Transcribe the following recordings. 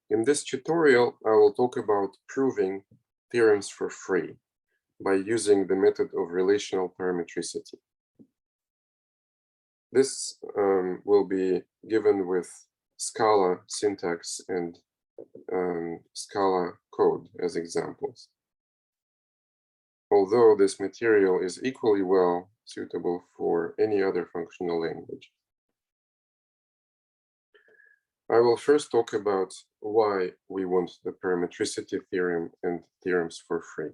In this tutorial, I will talk about proving theorems for free by using the method of relational parametricity. This will be given with Scala syntax and Scala code as examples. Although this material is equally well suitable for any other functional language. I will first talk about why we want the parametricity theorem and theorems for free.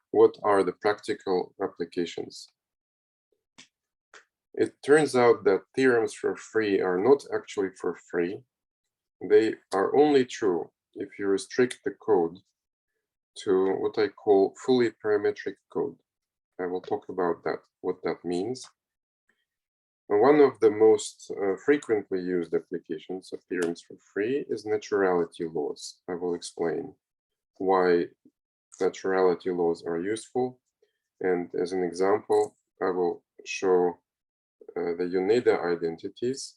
What are the practical applications? It turns out that theorems for free are not actually for free. They are only true if you restrict the code to what I call fully parametric code. I will talk about that, what that means. One of the most frequently used applications of theorems for free is naturality laws. I will explain why naturality laws are useful. And as an example, I will show the Yoneda identities,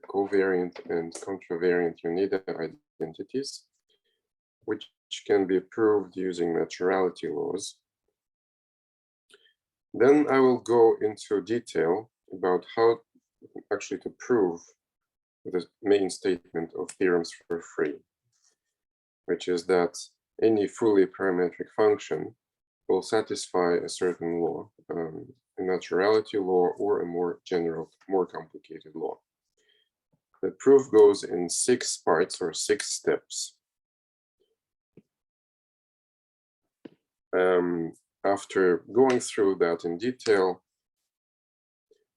covariant and contravariant Yoneda identities, which can be proved using naturality laws. Then I will go into detail about how actually to prove the main statement of theorems for free, which is that any fully parametric function will satisfy a certain law, a naturality law or a more general, more complicated law. The proof goes in 6 parts or 6 steps. After going through that in detail,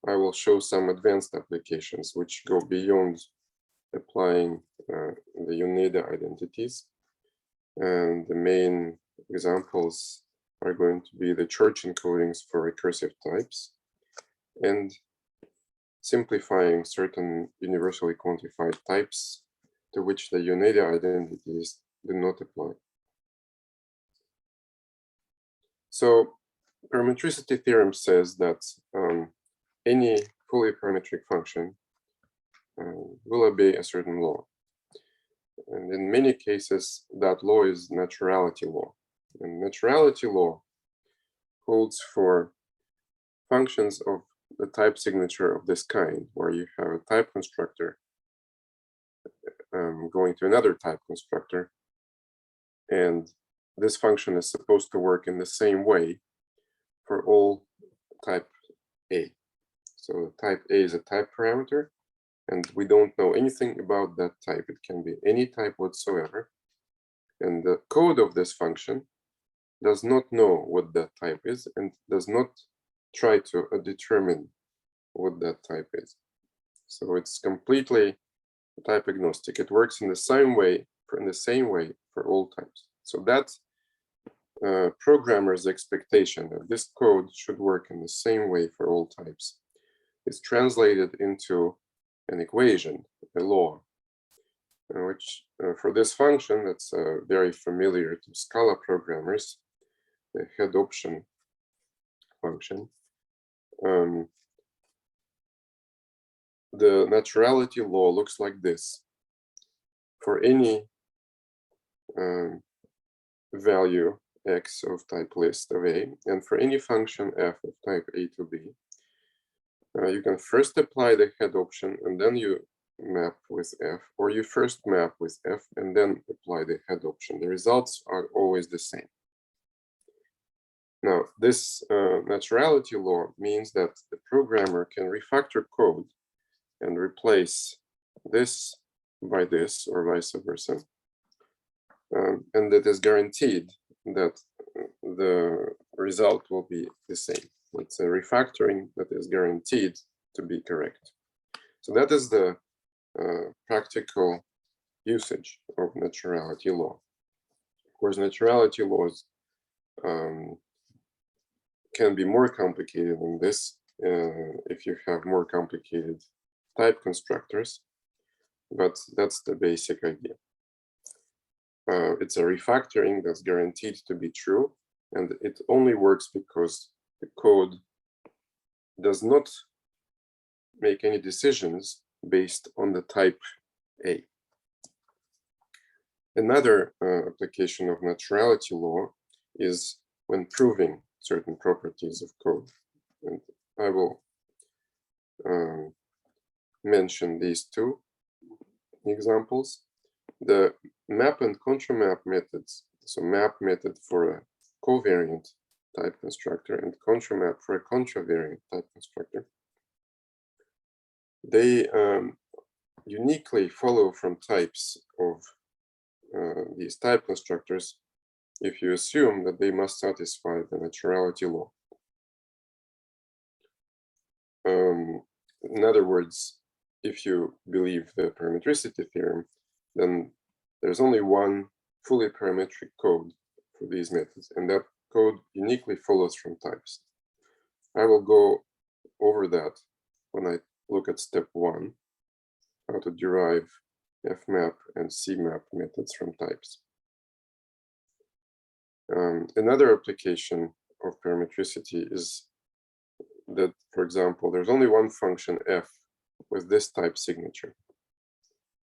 I will show some advanced applications which go beyond applying the Yoneda identities. And the main examples are going to be the Church encodings for recursive types and simplifying certain universally quantified types to which the Yoneda identities do not apply. So parametricity theorem says that any fully parametric function will obey a certain law. And in many cases, that law is naturality law. And naturality law holds for functions of the type signature of this kind, where you have a type constructor going to another type constructor, and this function is supposed to work in the same way for all type A. So type A is a type parameter, and we don't know anything about that type. It can be any type whatsoever. And the code of this function does not know what that type is and does not try to determine what that type is. So it's completely type agnostic. It works in the same way for all types. So that's programmer's expectation that this code should work in the same way for all types is translated into an equation, a law, which for this function that's very familiar to Scala programmers, the head option function. The naturality law looks like this. For any value x of type list of A, and for any function f of type A to B, you can first apply the head option and then you map with f, or you first map with f and then apply the head option. The results are always the same. Now, this naturality law means that the programmer can refactor code and replace this by this or vice versa. And it is guaranteed that the result will be the same. It's a refactoring that is guaranteed to be correct. So that is the practical usage of naturality law. Of course, naturality laws can be more complicated than this if you have more complicated type constructors, but that's the basic idea. It's a refactoring that's guaranteed to be true, and it only works because the code does not make any decisions based on the type A. Another application of naturality law is when proving certain properties of code. And I will mention these two examples. The map and contramap methods, so map method for a covariant type constructor and contramap for a contravariant type constructor, they uniquely follow from types of these type constructors if you assume that they must satisfy the naturality law. In other words, if you believe the parametricity theorem, then there's only one fully parametric code for these methods, and that code uniquely follows from types. I will go over that when I look at step 1, how to derive fmap and cmap methods from types. Another application of parametricity is that, for example, there's only one function f with this type signature.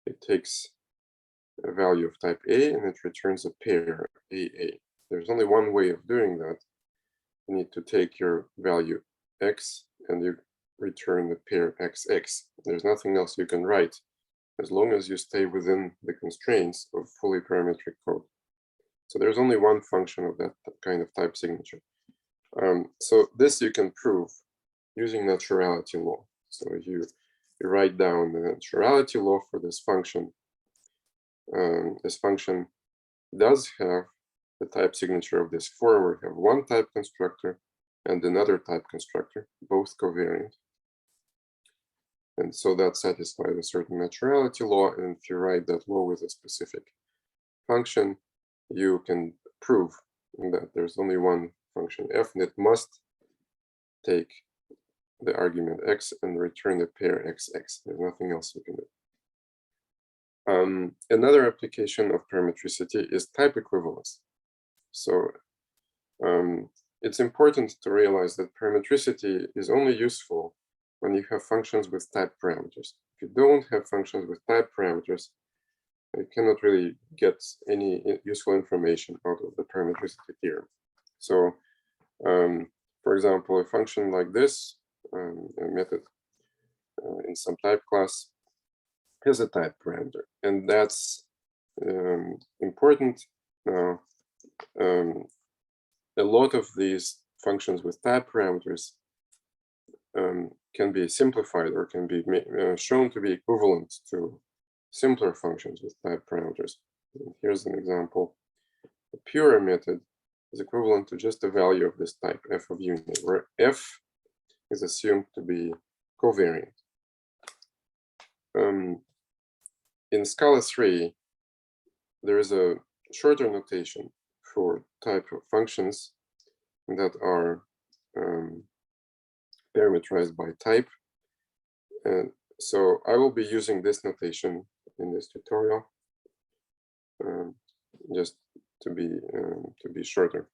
It takes a value of type A and it returns a pair AA. There's only one way of doing that. You need to take your value x and you return the pair XX. There's nothing else you can write as long as you stay within the constraints of fully parametric code. So there's only one function of that kind of type signature. So this you can prove using naturality law. So you write down the naturality law for this function. This function does have the type signature of this form, where we have one type constructor and another type constructor, both covariant. And so that satisfies a certain naturality law. And if you write that law with a specific function, you can prove that there's only one function f, and it must take the argument x and return the pair XX. There's nothing else you can do. Another application of parametricity is type equivalence. So it's important to realize that parametricity is only useful when you have functions with type parameters. If you don't have functions with type parameters, you cannot really get any useful information out of the parametricity theorem. So, for example, a function like this, a method in some type class, has a type parameter, and that's important. Now, a lot of these functions with type parameters can be simplified or can be shown to be equivalent to simpler functions with type parameters. And here's an example. A pure method is equivalent to just the value of this type, f of union, where f is assumed to be covariant. In Scala 3, there is a shorter notation for type of functions that are parameterized by type. And so I will be using this notation in this tutorial, just to be shorter.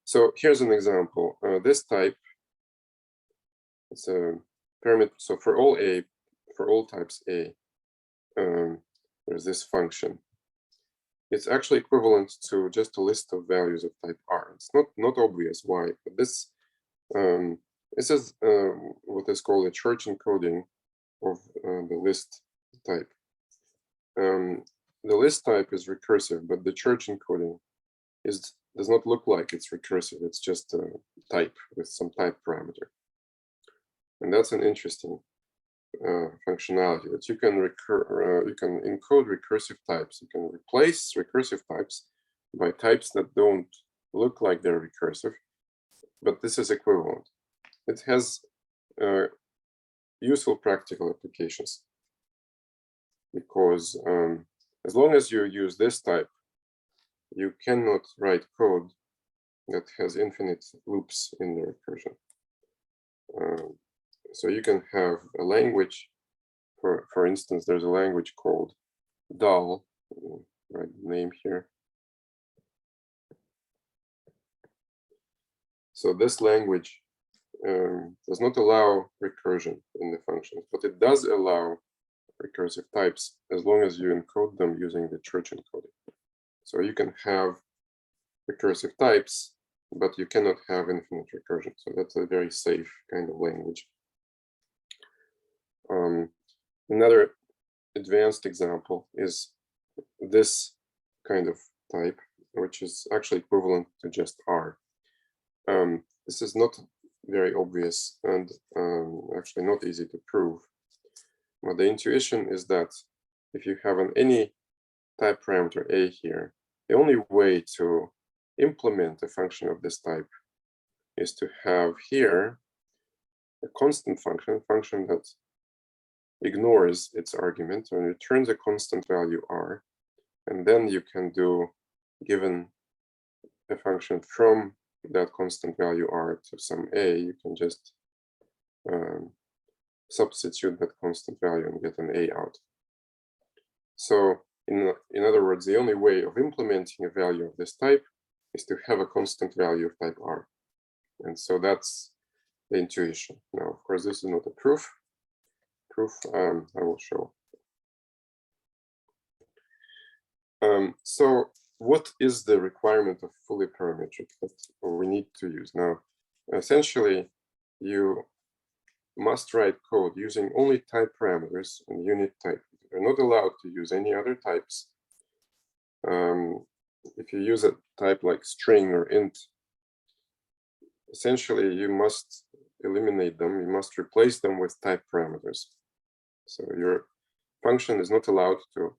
So here's an example. This type, it's a parameter. So for all types A, there's this function. It's actually equivalent to just a list of values of type R. It's not obvious why, but this is what is called a church encoding of the list type. The list type is recursive, but the church encoding does not look like it's recursive. It's just a type with some type parameter. And that's an interesting functionality, that you can encode recursive types. You can replace recursive types by types that don't look like they're recursive, but this is equivalent. It has useful practical applications, because as long as you use this type, you cannot write code that has infinite loops in the recursion. So you can have a language, for instance, there's a language called DAL, write the name here. So this language does not allow recursion in the functions, but it does allow recursive types as long as you encode them using the church encoding. So you can have recursive types, but you cannot have infinite recursion. So that's a very safe kind of language. Another advanced example is this kind of type, which is actually equivalent to just R. This is not very obvious and actually not easy to prove. But the intuition is that if you have any type parameter A here, the only way to implement a function of this type is to have here a constant function that ignores its argument and returns a constant value R. And then you can do, given a function from that constant value R to some A, you can just substitute that constant value and get an A out. So in other words, the only way of implementing a value of this type is to have a constant value of type R. And so that's the intuition. Now, of course, this is not a proof. I will show. So what is the requirement of fully parametric that we need to use? Now, essentially, you must write code using only type parameters and unit type. You're not allowed to use any other types. If you use a type like string or int, essentially you must eliminate them. You must replace them with type parameters. So your function is not allowed to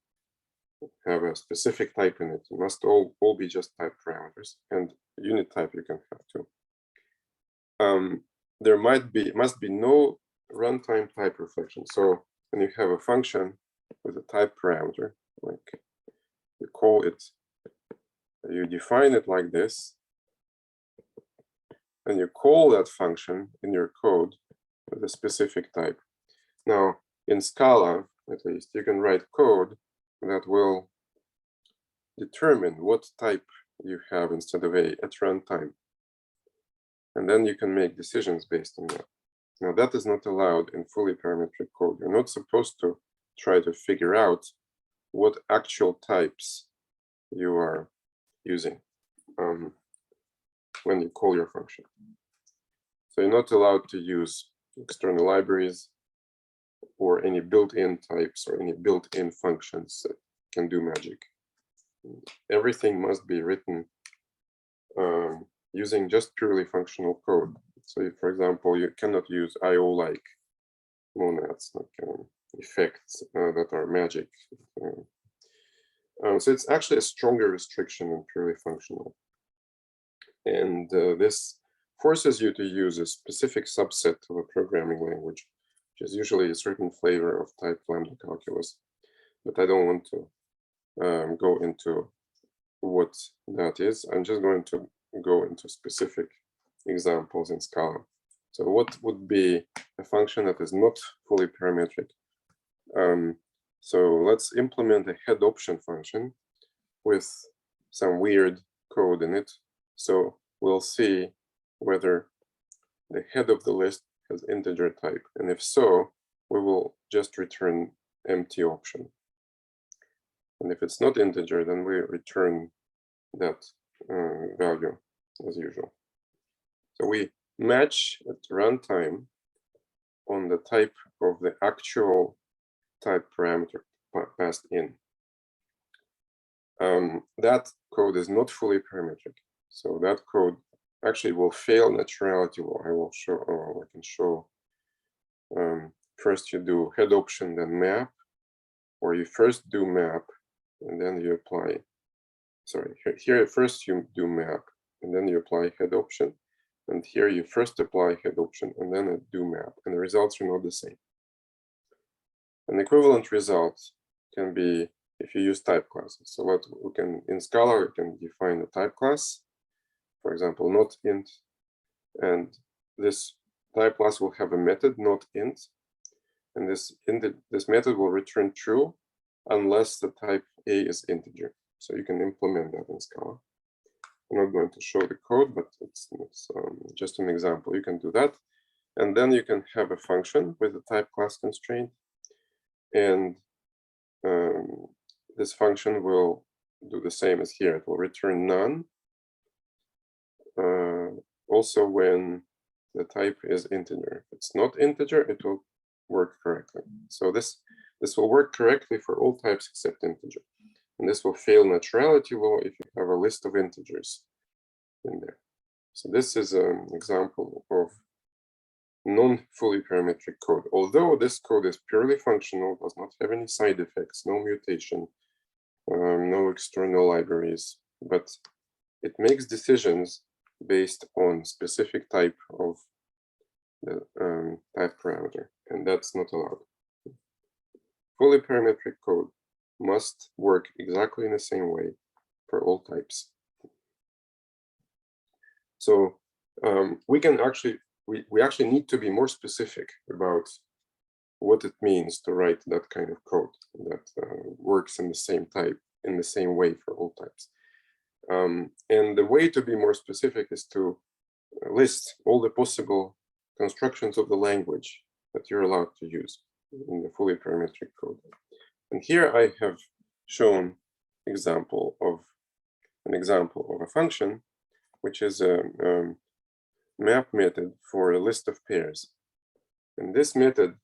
have a specific type in it. It must all be just type parameters, and unit type you can have too. There must be no runtime type reflection. So when you have a function with a type parameter, like you call it, you define it like this, and you call that function in your code with a specific type. Now, in Scala, at least, you can write code that will determine what type you have instead of A at runtime. And then you can make decisions based on that. Now, that is not allowed in fully parametric code. You're not supposed to try to figure out what actual types you are using when you call your function. So you're not allowed to use external libraries or any built-in types or any built-in functions that can do magic. Everything must be written using just purely functional code. So if, for example, you cannot use IO-like monads, like effects that are magic. So it's actually a stronger restriction than purely functional. And this forces you to use a specific subset of a programming language, which is usually a certain flavor of type lambda calculus. But I don't want to go into what that is. I'm just going to go into specific examples in Scala. So what would be a function that is not fully parametric? So let's implement a head option function with some weird code in it. So we'll see whether the head of the list has integer type. And if so, we will just return empty option. And if it's not integer, then we return that value as usual. So we match at runtime on the type of the actual type parameter passed in. That code is not fully parametric. So that code actually will fail naturality law. I will show, or I can show. First you do head option, then map, or you first do map, and then you apply. Sorry, here first you do map, and then you apply head option. And here you first apply head option, and then do map, and the results are not the same. An equivalent result can be if you use type classes. So what we can, in Scala, we can define a type class, for example, not int, and this type class will have a method not int, and this method will return true unless the type A is integer. So you can implement that in Scala. I'm not going to show the code, but it's just an example. You can do that, and then you can have a function with a type class constraint, and this function will do the same as here. It will return none. Also when the type is integer. If it's not integer, it will work correctly. So this will work correctly for all types except integer. And this will fail naturality law if you have a list of integers in there. So this is an example of non-fully parametric code. Although this code is purely functional, does not have any side effects, no mutation, no external libraries, but it makes decisions based on specific type of the type parameter, and that's not allowed. Fully parametric code must work exactly in the same way for all types. So we can actually, we actually need to be more specific about what it means to write that kind of code that works in the same type, in the same way for all types. And the way to be more specific is to list all the possible constructions of the language that you're allowed to use in the fully parametric code. And here I have shown an example of a function, which is a map method for a list of pairs. And this method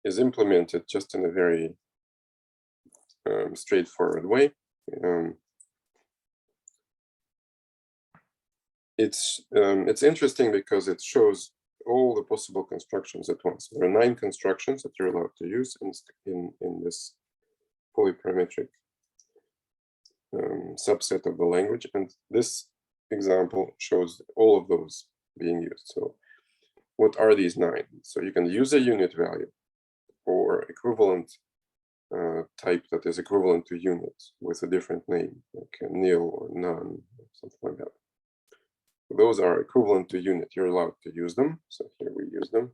is implemented just in a very straightforward way. It's interesting because it shows all the possible constructions at once. There are 9 constructions that you're allowed to use in this fully parametric subset of the language, and this example shows all of those being used. So what are these 9? So you can use a unit value or equivalent type that is equivalent to unit with a different name, like nil or none, something like that. Those are equivalent to unit. You're allowed to use them. So here we use them.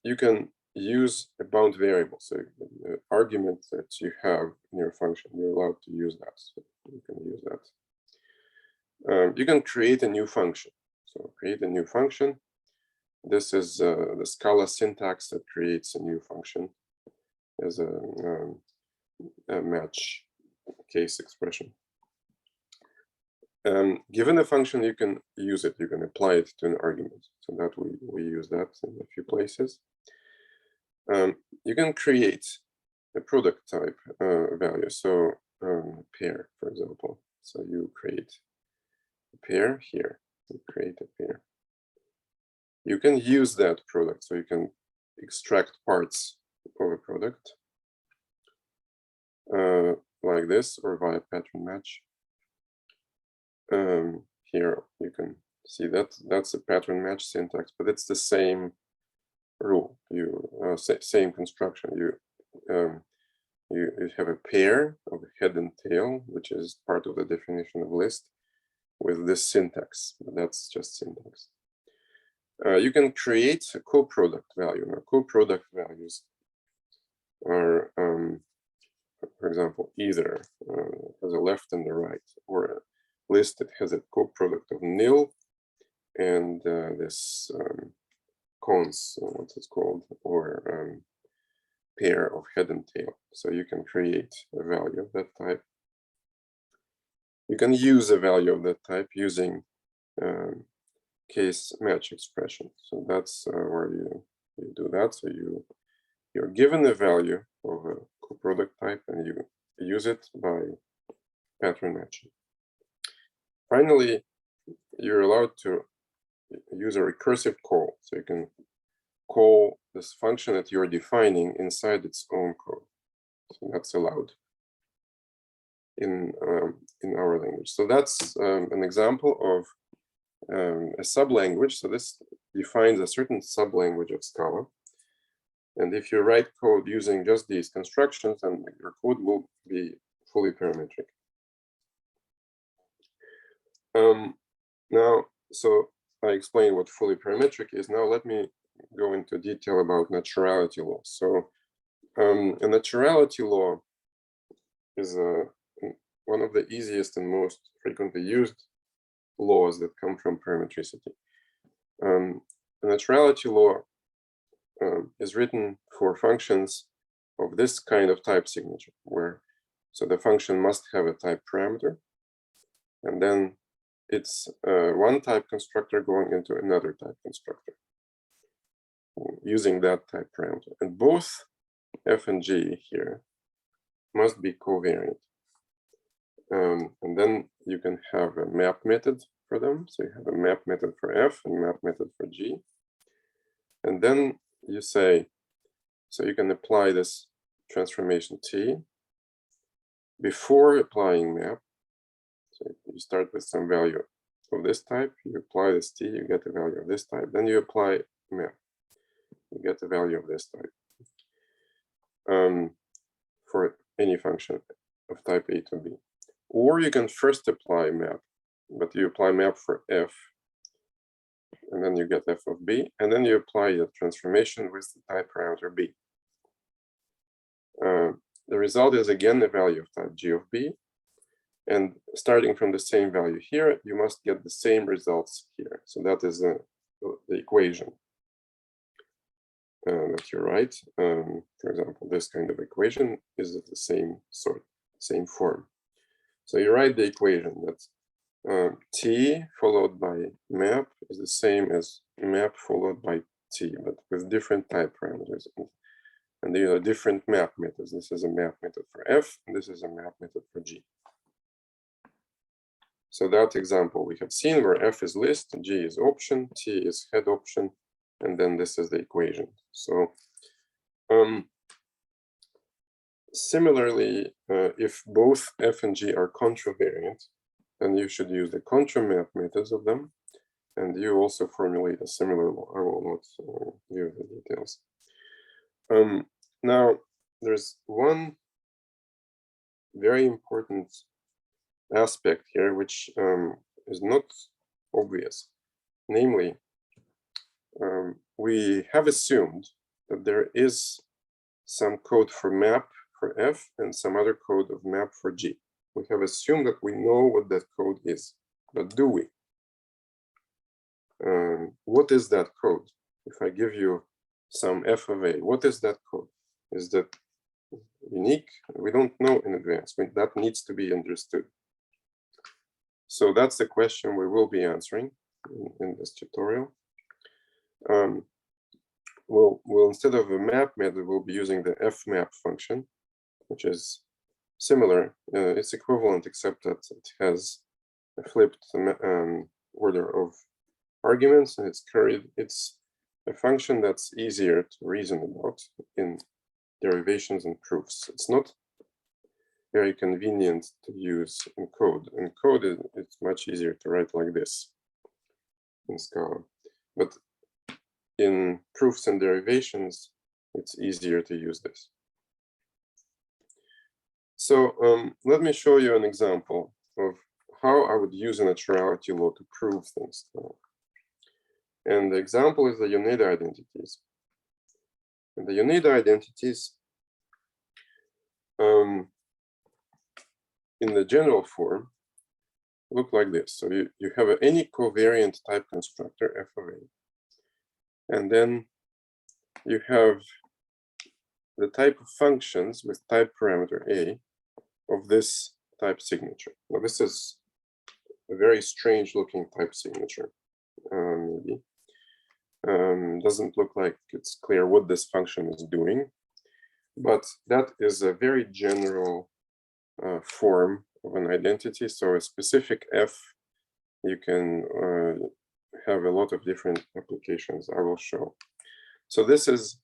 You can use a bound variable. So the argument that you have in your function, you're allowed to use that. So you can use that. You can create a new function. So create a new function. This is the Scala syntax that creates a new function as a match case expression. Given a function, you can use it, you can apply it to an argument. So that we use that in a few places. You can create a product type value. So pair, for example. So you create a pair here, you create a pair. You can use that product, so you can extract parts of a product like this, or via pattern match. Here you can see that that's a pattern match syntax, but it's the same rule. You same construction. You have a pair of head and tail, which is part of the definition of list, with this syntax. That's just syntax. You can create a co-product value. Now, co-product values are, for example, either has a left and the right, or a list that has a co-product of nil and this cons, what's it called, or pair of head and tail. So you can create a value of that type. You can use a value of that type using case match expression. So that's where you do that. So you're given a value of a co-product type and you use it by pattern matching. Finally, you're allowed to use a recursive call. So you can call this function that you're defining inside its own code. So that's allowed in our language. So that's an example of a sublanguage. So this defines a certain sublanguage of Scala. And if you write code using just these constructions, then your code will be fully parametric. Now, so I explained what fully parametric is. Now let me go into detail about naturality law. So a naturality law is one of the easiest and most frequently used laws that come from parametricity. The naturality law is written for functions of this kind of type signature, where so the function must have a type parameter, and then it's one type constructor going into another type constructor using that type parameter. And both f and g here must be covariant. And then you can have a map method for them. So you have a map method for f and map method for g. And then you say, so you can apply this transformation t before applying map. So you start with some value of this type, you apply this t, you get the value of this type, then you apply map, you get the value of this type for any function of type a to b. Or you can first apply map, but you apply map for f, and then you get f of b, and then you apply the transformation with the type parameter b. The result is again the value of type g of b, and starting from the same value here, you must get the same results here. So that is the equation that you write. For example, this kind of equation is of the same sort, same form. So you write the equation that t followed by map is the same as map followed by t, but with different type parameters. And these are different map methods. This is a map method for f, and this is a map method for g. So that example we have seen where f is list, g is option, t is head option, and then this is the equation. So similarly, if both f and g are contravariant, then you should use the contramap methods of them, and you also formulate a similar law. I will not give the details. Now, there's one very important aspect here, which is not obvious. Namely, we have assumed that there is some code for map for f and some other code of map for g. We have assumed that we know what that code is, but do we? What is that code? If I give you some f of a, what is that code? Is that unique? We don't know in advance. That needs to be understood. So that's the question we will be answering in this tutorial. We'll instead of a map method, we'll be using the fmap function, which is similar. It's equivalent, except that it has a flipped order of arguments, and it's a function that's easier to reason about in derivations and proofs. It's not very convenient to use in code. In code, it's much easier to write like this in Scala. But in proofs and derivations, it's easier to use this. So let me show you an example of how I would use a naturality law to prove things. And the example is the Yoneda identities. And the Yoneda identities, in the general form, look like this. So you have any covariant type constructor, f of a. And then you have the type of functions with type parameter a of this type signature. Now, this is a very strange looking type signature, maybe. Doesn't look like it's clear what this function is doing, but that is a very general form of an identity. So a specific f, you can have a lot of different applications I will show. So this is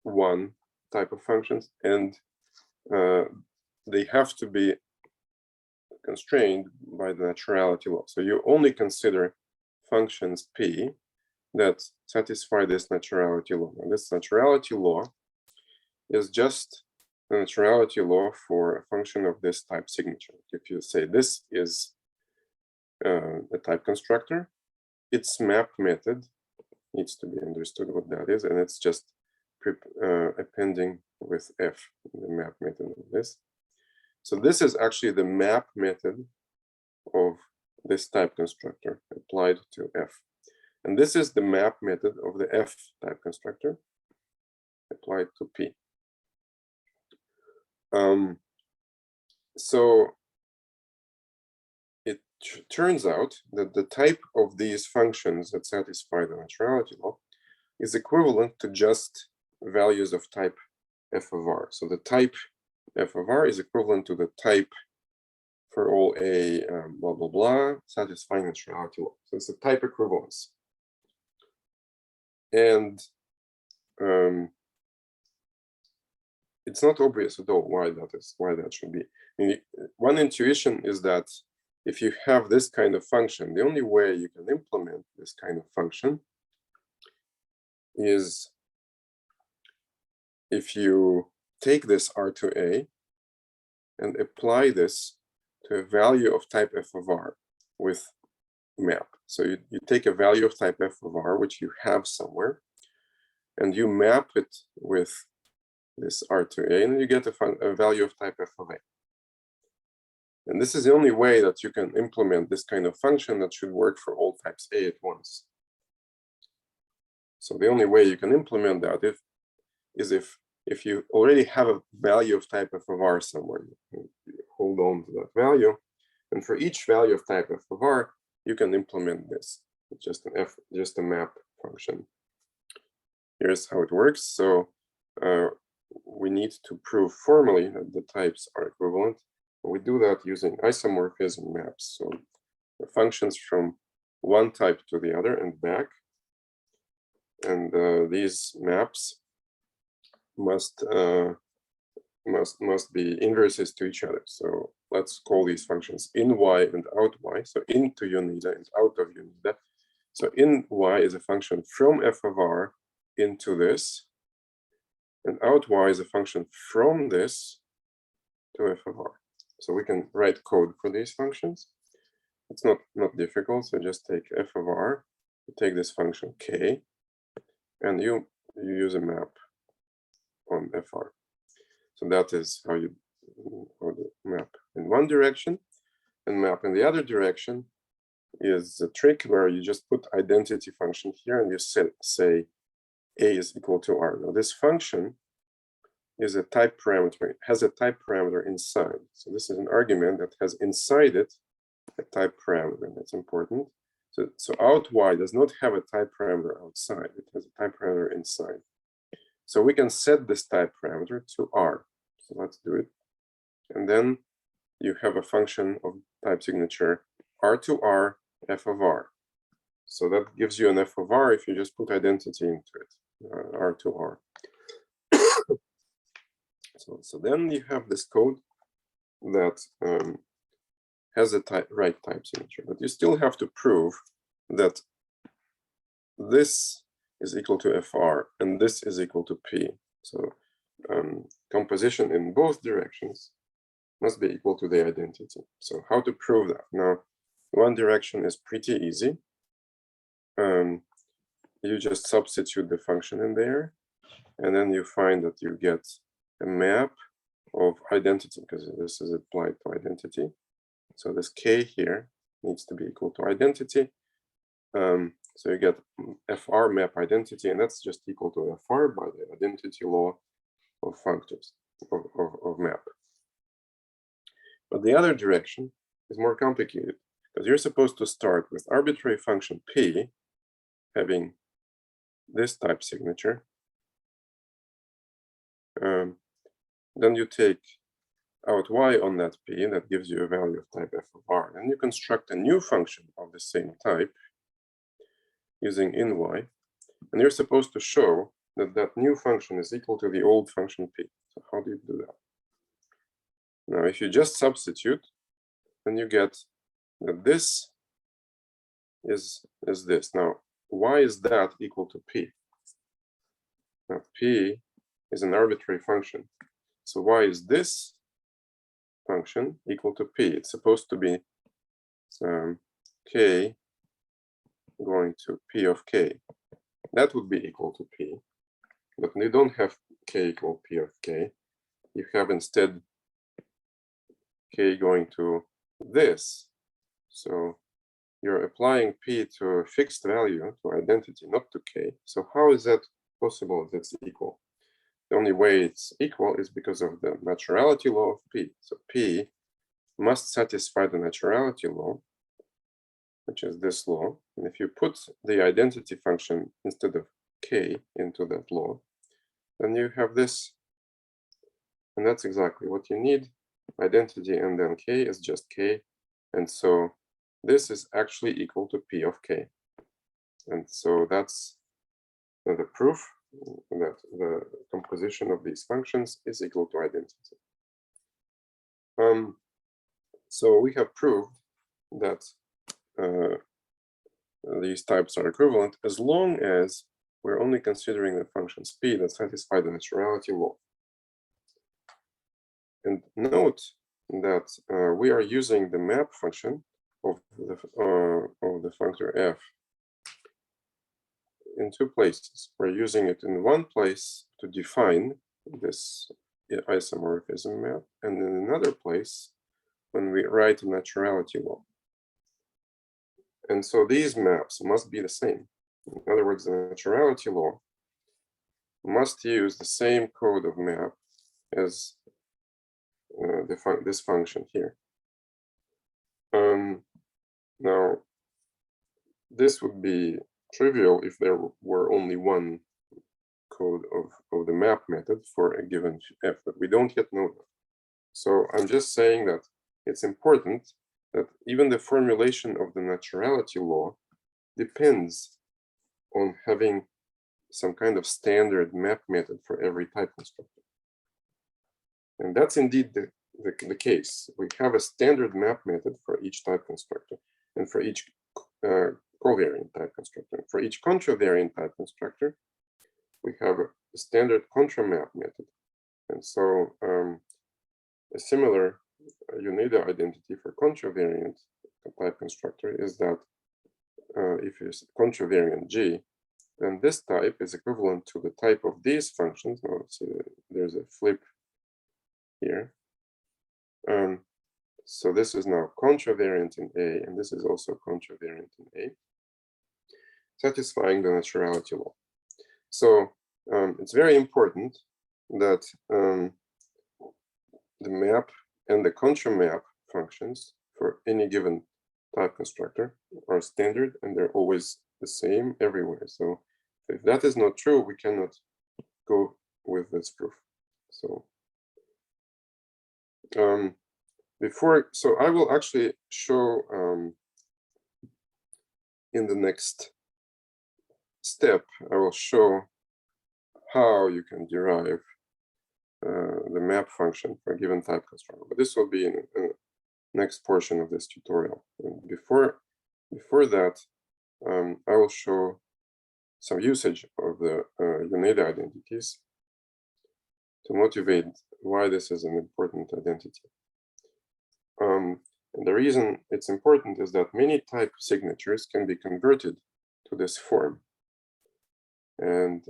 one type of functions, and they have to be constrained by the naturality law. So you only consider functions p that satisfy this naturality law. And this naturality law is just a naturality law for a function of this type signature. If you say this is a type constructor, its map method needs to be understood what that is, and it's just appending with f, the map method of this. So this is actually the map method of this type constructor applied to f. And this is the map method of the F type constructor applied to P. So it turns out that the type of these functions that satisfy the naturality law is equivalent to just values of type f of r. So the type f of r is equivalent to the type for all a blah, blah, blah, satisfying naturality law. So it's a type equivalence. And it's not obvious at all why that should be. I mean, one intuition is that if you have this kind of function, the only way you can implement this kind of function is if you take this R to A and apply this to a value of type f of r with map. So you take a value of type f of r, which you have somewhere, and you map it with this R to A, and you get a value of type f of A. And this is the only way that you can implement this kind of function that should work for all types A at once. So the only way you can implement that is if you already have a value of type f of r somewhere, you hold on to that value, and for each value of type f of r, you can implement this. It's just a map function. Here's how it works. So we need to prove formally that the types are equivalent. We do that using isomorphism maps. So the functions from one type to the other and back. And these maps must be inverses to each other. So let's call these functions in y and out y. So into Yoneda and out of Yoneda. So in y is a function from f of r into this, and out y is a function from this to f of r. So we can write code for these functions. It's not difficult. So just take f of r, you take this function k, and you use a map on fr. So that is how you map in one direction, and map in the other direction is a trick where you just put identity function here and you say a is equal to r. Now this function is a type parameter, it has a type parameter inside. So this is an argument that has inside it a type parameter. That's important. So out y does not have a type parameter outside, it has a type parameter inside. So we can set this type parameter to r. So let's do it. And then you have a function of type signature r to r f of r. So that gives you an f of r if you just put identity into it, r to r. So then you have this code that has a right type signature, but you still have to prove that this is equal to fr and this is equal to p. So composition in both directions must be equal to the identity. So how to prove that? Now, one direction is pretty easy. You just substitute the function in there, and then you find that you get a map of identity, because this is applied to identity. So this k here needs to be equal to identity. So you get fr map identity, and that's just equal to fr by the identity law of functors of map. But the other direction is more complicated, because you're supposed to start with arbitrary function p having this type signature. Then you take out y on that p, and that gives you a value of type f of r. And you construct a new function of the same type using in y. And you're supposed to show that that new function is equal to the old function p. So how do you do that? Now, if you just substitute, then you get that this is this. Now, why is that equal to p? Now, p is an arbitrary function. So why is this function equal to p? It's supposed to be k going to p of k. That would be equal to p. But you don't have k equal p of k. You have instead k going to this. So you're applying p to a fixed value, to identity, not to k. So how is that possible that it's equal? The only way it's equal is because of the naturality law of p. So p must satisfy the naturality law, which is this law. And if you put the identity function instead of k into that law, then you have this. And that's exactly what you need. Identity and then k is just k. And so this is actually equal to p of k. And so that's the proof that the composition of these functions is equal to identity. So we have proved that these types are equivalent as long as we're only considering the functions p that satisfy the naturality law. And note that we are using the map function of the functor f in two places. We're using it in one place to define this isomorphism map, and in another place when we write a naturality law. And so these maps must be the same. In other words, the naturality law must use the same code of map as this function here. Now, this would be trivial if there were only one code of the map method for a given f, but we don't yet know that. So I'm just saying that it's important that even the formulation of the naturality law depends on having some kind of standard map method for every type constructor. And that's indeed the case. We have a standard map method for each type constructor and for each covariant type constructor. For each contravariant type constructor, we have a standard contramap method. And so a similar Yoneda identity for contravariant type constructor is that if it's contravariant G, then this type is equivalent to the type of these functions. Now, let's see, there's a flip here. So this is now contravariant in A, and this is also contravariant in A, satisfying the naturality law. So it's very important that the map and the contramap functions for any given type constructor are standard, and they're always the same everywhere. So if that is not true, we cannot go with this proof. So so I will actually show in the next step, I will show how you can derive the map function for a given type constructor. But this will be in the next portion of this tutorial. And before that, I will show some usage of the Yoneda identities to motivate why this is an important identity. And the reason it's important is that many type signatures can be converted to this form, and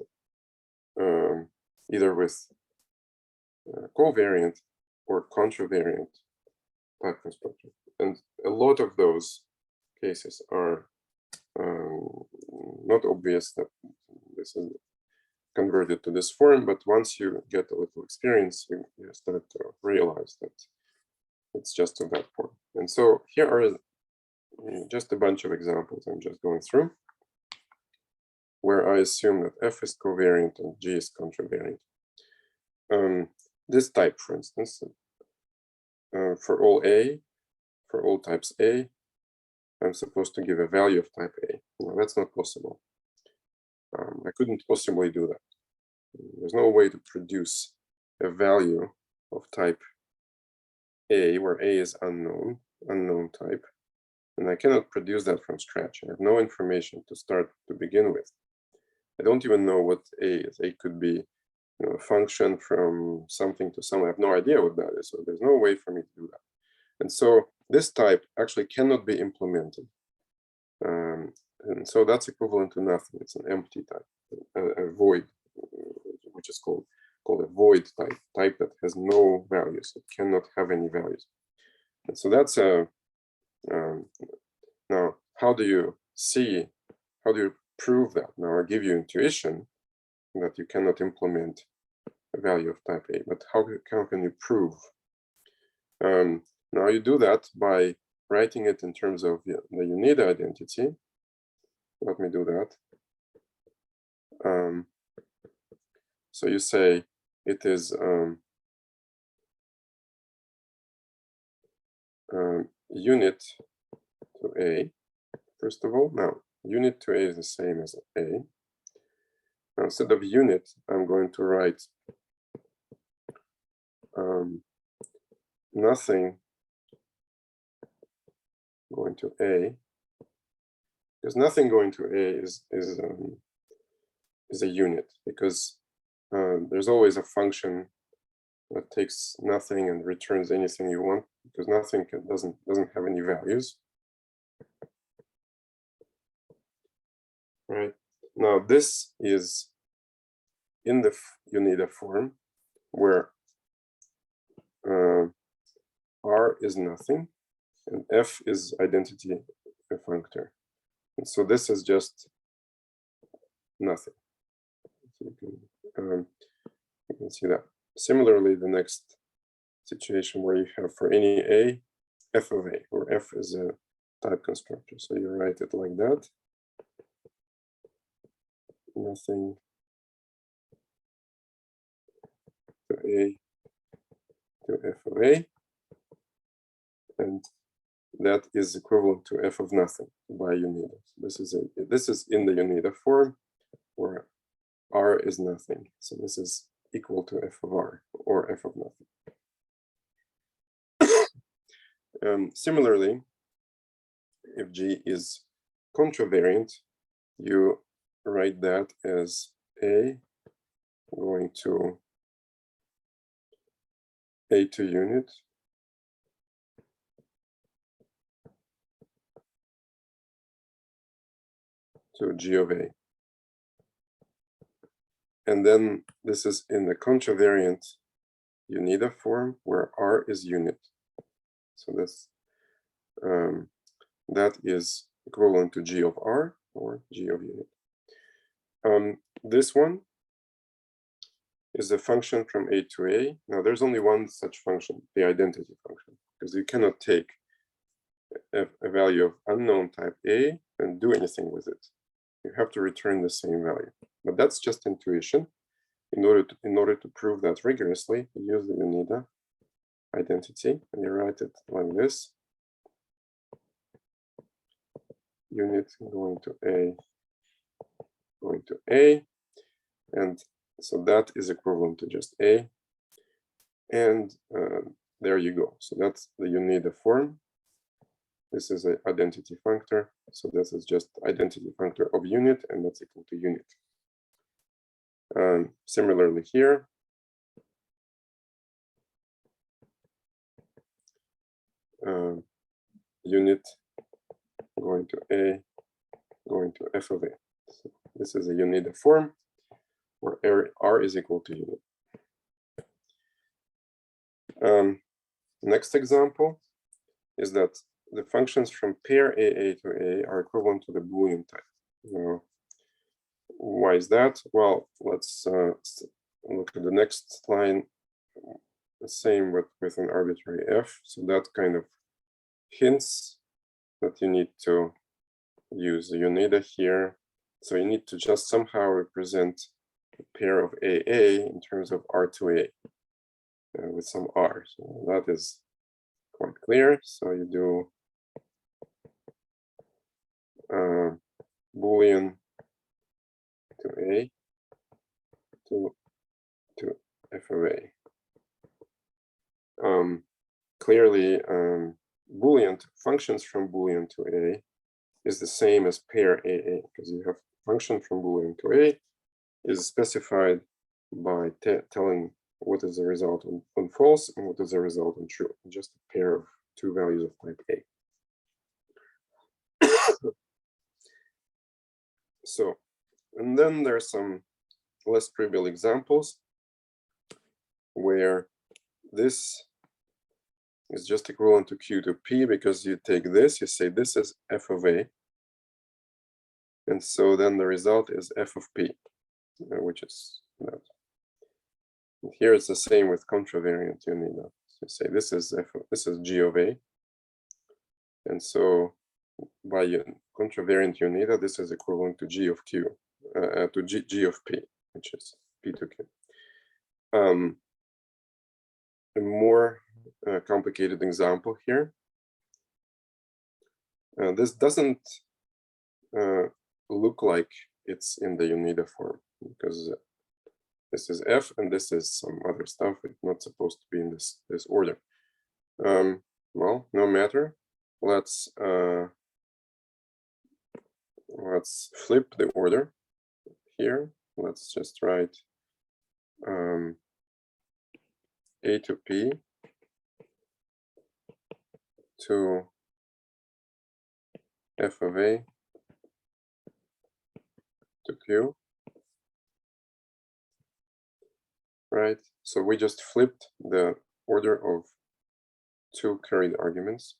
either with covariant or contravariant type constructor. And a lot of those cases are not obvious that this is converted to this form, but once you get a little experience, you start to realize that it's just to that point. And so here are just a bunch of examples I'm just going through, where I assume that f is covariant and g is contravariant. This type, for instance, for all A, for all types A, I'm supposed to give a value of type A. No, that's not possible. I couldn't possibly do that. There's no way to produce a value of type A, where A is unknown type, and I cannot produce that from scratch. I have no information to start to begin with. I don't even know what A is. A could be, a function from something to something. I have no idea what that is, so there's no way for me to do that. And so this type actually cannot be implemented. And so that's equivalent to nothing. It's an empty type, a void, which is called a void type that has no values. It cannot have any values. And so that's now how do you prove that? Now I give you intuition that you cannot implement a value of type A, but how can you prove? Now you do that by writing it in terms of the Yoneda identity. Let me do that. So you say it is unit to A, first of all. Now, unit to A is the same as A. Now, instead of unit, I'm going to write nothing going to A, because nothing going to A is a unit, because there's always a function that takes nothing and returns anything you want, because nothing doesn't have any values. Right now, this is in the Yoneda form where R is nothing and F is identity functor, and so this is just nothing. So you can see that. Similarly, the next situation where you have for any A, f of A, where F is a type constructor. So you write it like that. Nothing to A to F of A. And that is equivalent to F of nothing by Yoneda. So this is in the Yoneda form where R is nothing. So this is equal to F of R or F of nothing. Similarly, if G is contravariant, you write that as A going to A2 unit to G of A. And then this is in the contravariant Yoneda form where R is unit. So this that is equivalent to G of R or G of unit. This one is a function from A to A. Now there's only one such function, the identity function, because you cannot take a value of unknown type A and do anything with it. You have to return the same value. But that's just intuition. In order to prove that rigorously, you use the Yoneda identity and you write it like this. Unit going to A, and so that is equivalent to just A. And there you go. So that's the Yoneda form. This is an identity functor. So this is just identity functor of unit, and that's equal to unit. Similarly here, unit going to A, going to F of A. So this is a Yoneda form where R is equal to unit. Next example is that the functions from pair AA to A are equivalent to the Boolean type. Now, why is that? Well, let's look at the next line. The same with an arbitrary F. So that kind of hints that you need to use the Yoneda here. So you need to just somehow represent a pair of AA in terms of R to A with some R. So that is quite clear. So you do Boolean to A to F of A. Clearly, Boolean functions from Boolean to A is the same as pair AA, because you have function from Boolean to A is specified by telling what is the result on false and what is the result on true, just a pair of two values of type A. So, and then there are some less trivial examples where this is just equivalent to Q to P, because you take this, you say this is F of A, And so then the result is f of p, which is that. And here it's the same with contravariant Yoneda. So say this is g of a. And so by contravariant Yoneda, this is equivalent to g of q, to g of p, which is p to q. A more complicated example here. This doesn't look like it's in the Yoneda form, because this is f and this is some other stuff. It's not supposed to be in this order. Well, no matter. Let's flip the order here. Let's just write a to p to f of a to q. Right, so we just flipped the order of two carried arguments.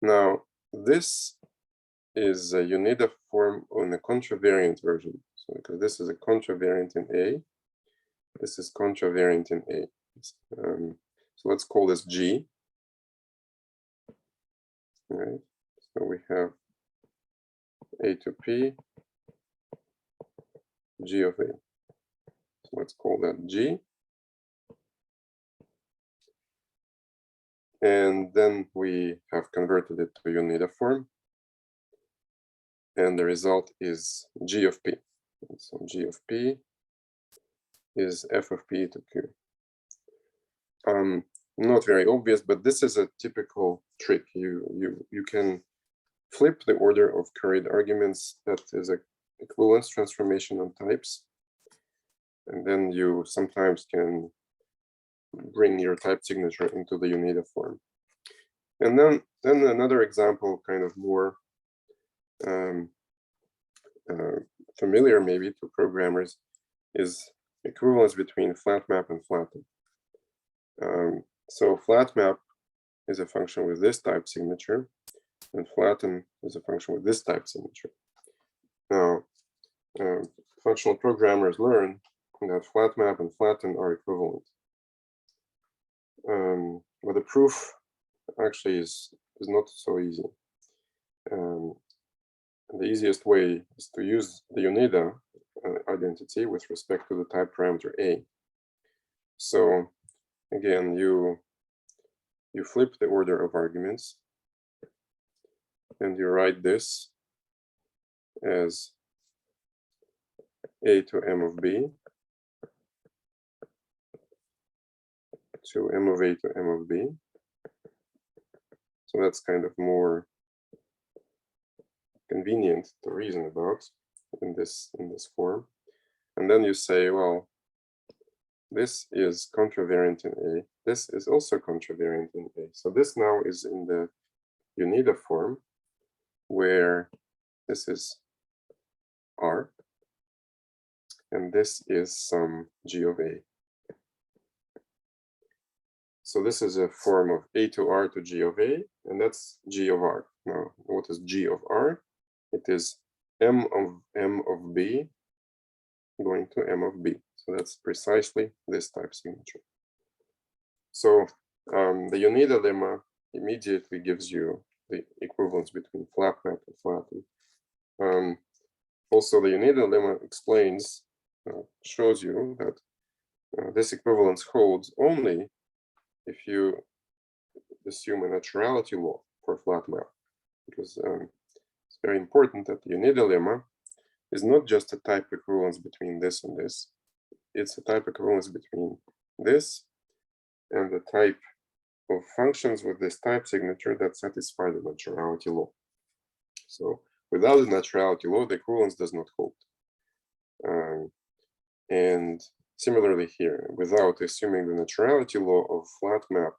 Now, this is a Yoneda form on a contravariant version. So because this is a contravariant in A, this is contravariant in A. So let's call this G. All right, so we have A to P, G of A. So let's call that G. And then we have converted it to Yoneda form. And the result is G of P. So G of P is f of P to Q. Not very obvious, but this is a typical trick. You can flip the order of carried arguments. That is a equivalence transformation on types. And then you sometimes can bring your type signature into the Yoneda form. And then another example, kind of more familiar maybe to programmers, is equivalence between flat map and flatten. So flat map is a function with this type signature, and flatten is a function with this type signature. Now, functional programmers learn that flat map and flatten are equivalent. But the proof actually is not so easy. The easiest way is to use the Yoneda identity with respect to the type parameter A. So again, you flip the order of arguments and you write this as A to M of B to M of A to M of B. So that's kind of more convenient to reason about in this form. And then you say, well, this is contravariant in A. This is also contravariant in A. So this now is in the Yoneda form, where this is R, and this is some G of A. So this is a form of A to R to G of A, and that's G of R. Now, what is G of R? It is M of B going to M of B. So that's precisely this type signature. So the Yoneda lemma immediately gives you the equivalence between flat map and flatten. Also, the Yoneda lemma explains, shows you that this equivalence holds only if you assume a naturality law for flat map, because it's very important that the Yoneda lemma is not just a type equivalence between this and this. It's a type equivalence between this and the type of functions with this type signature that satisfy the naturality law. So without the naturality law, the equivalence does not hold. And similarly here, without assuming the naturality law of flat map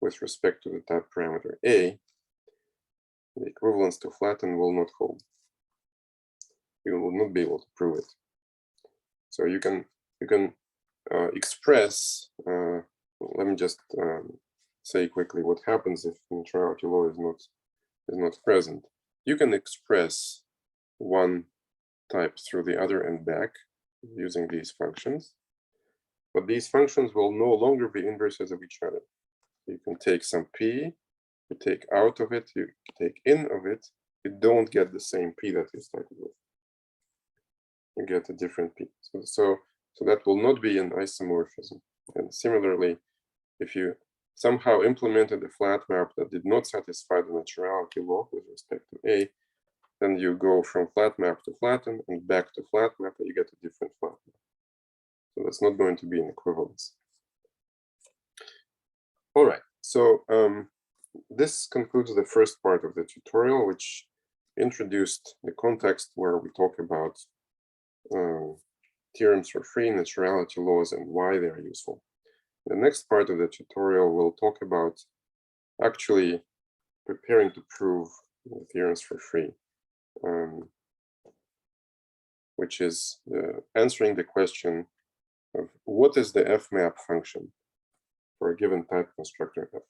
with respect to the type parameter A, the equivalence to flatten will not hold. You will not be able to prove it. So you can express. Let me just say quickly what happens if neutrality law is not present. you can express one type through the other and back using these functions. But these functions will no longer be inverses of each other. You can take some p, you take out of it, you take in of it, you don't get the same p that you started with. You get a different p. So that will not be an isomorphism. And similarly, if you somehow implemented a flat map that did not satisfy the naturality law with respect to A, then you go from flat map to flatten and back to flat map, and you get a different flat map. So that's not going to be an equivalence. All right, so this concludes the first part of the tutorial, which introduced the context where we talk about theorems for free, naturality laws, and why they are useful. The next part of the tutorial will talk about actually preparing to prove the theorems for free, which is answering the question of what is the F map function for a given type constructor F.